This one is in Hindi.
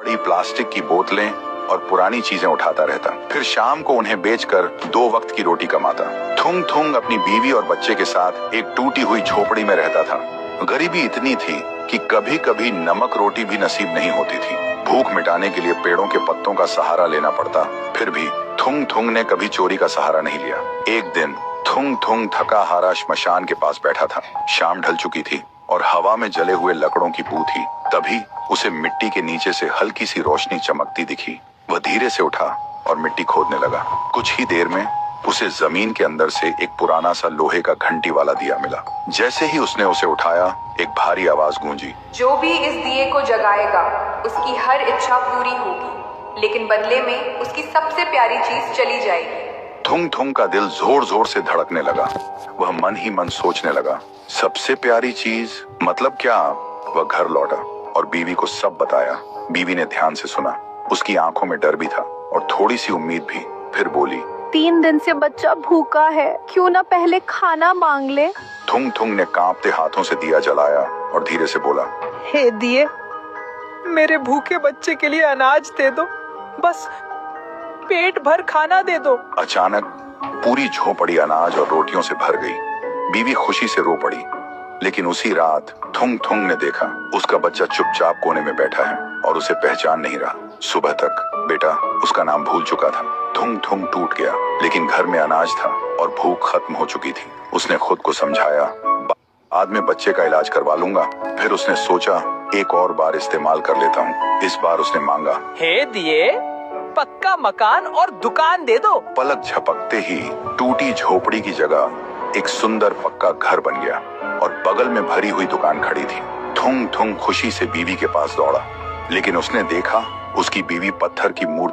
बड़ी प्लास्टिक की बोतलें और पुरानी चीजें उठाता रहता। फिर शाम को उन्हें बेचकर 2 वक्त की रोटी कमाता। थुंग थुंग अपनी बीवी और बच्चे के साथ एक टूटी हुई झोपड़ी में रहता था। गरीबी इतनी थी कि कभी कभी नमक रोटी भी नसीब नहीं होती थी। भूख मिटाने के लिए पेड़ों के पत्तों का सहारा लेना पड़ता। फिर भी थुंग थुंग ने कभी चोरी का सहारा नहीं लिया। एक दिन थुंग थुंग थका हारा श्मशान के पास बैठा था। शाम ढल चुकी थी और हवा में जले हुए लकड़ों की बू थी। तभी उसे मिट्टी के नीचे से हल्की सी रोशनी चमकती दिखी। वह धीरे से उठा और मिट्टी खोदने लगा। कुछ ही देर में उसे जमीन के अंदर से एक पुराना सा लोहे का घंटी वाला दिया मिला। जैसे ही उसने उसे उठाया, एक भारी आवाज गूंजी, जो भी इस दिए को जगाएगा उसकी हर इच्छा पूरी होगी, लेकिन बदले में उसकी सबसे प्यारी चीज चली जाएगी। थुंग थुंग का दिल जोर जोर से धड़कने लगा। वह मन ही मन सोचने लगा, सबसे प्यारी चीज मतलब क्या? वह घर लौटा और बीवी को सब बताया। बीवी ने ध्यान से सुना। उसकी आंखों में डर भी था और थोड़ी सी उम्मीद भी। फिर बोली, 3 दिन से बच्चा भूखा है, क्यों ना पहले खाना मांग ले। थुंग थुंग ने कांपते हाथों से दिया जलाया और धीरे से बोला, हे दिए, मेरे भूखे बच्चे के लिए अनाज दे दो, बस पेट भर खाना दे दो। अचानक पूरी झोपड़ी अनाज और रोटियों से भर गई। बीवी खुशी से रो पड़ी। लेकिन उसी रात थुंग थुंग ने देखा उसका बच्चा चुपचाप कोने में बैठा है और उसे पहचान नहीं रहा। सुबह तक बेटा उसका नाम भूल चुका था। थुंग थुंग टूट गया, लेकिन घर में अनाज था और भूख खत्म हो चुकी थी। उसने खुद को समझाया, बाद में बच्चे का इलाज करवा लूंगा। फिर उसने सोचा, एक और बार इस्तेमाल कर लेता हूँ। इस बार उसने मांगा, हे दिए, पक्का मकान और दुकान दे दो। पलक झपकते ही टूटी झोपड़ी की जगह एक सुंदर पक्का घर बन गया और बगल में भरी हुई दुकान खड़ी थी। थुंग थुंग खुशी से बीवी के पास दौड़ा, लेकिन उसने देखा उसकी बीवी पत्थर की मूर्ति